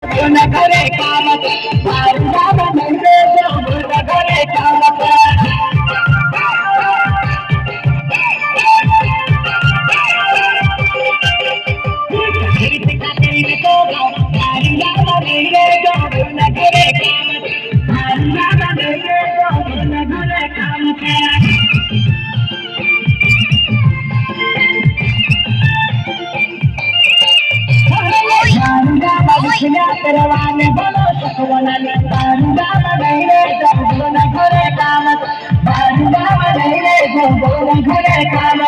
न करे काम मारूंगा बंदे जो न करे काम करवाने बोलो सकवाना बारूदा बने जो न करे काम बारूदा बने जो न करे काम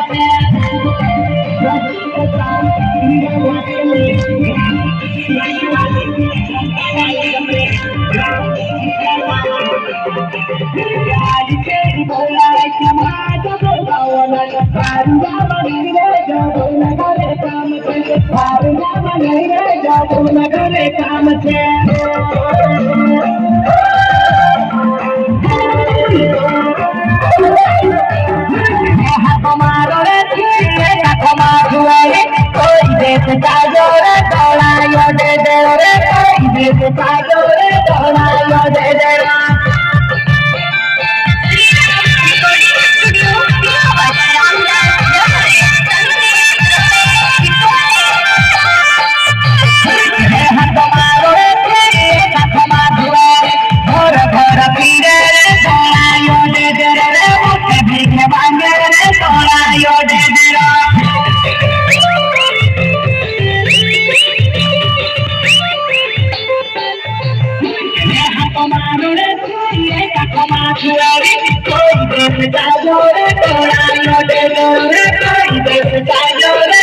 आज के बोला समाज बोलावना बारूदा बने जो न करे काम बारूदा बने जो न करे काम हमारो रे कोई देश का जोरे तोड़ायो दे दे रे कोई देश का जोरे तोड़ायो दे दे कोई देश का जोरे तोड़ायो दे दे रे कोई देश का जोरे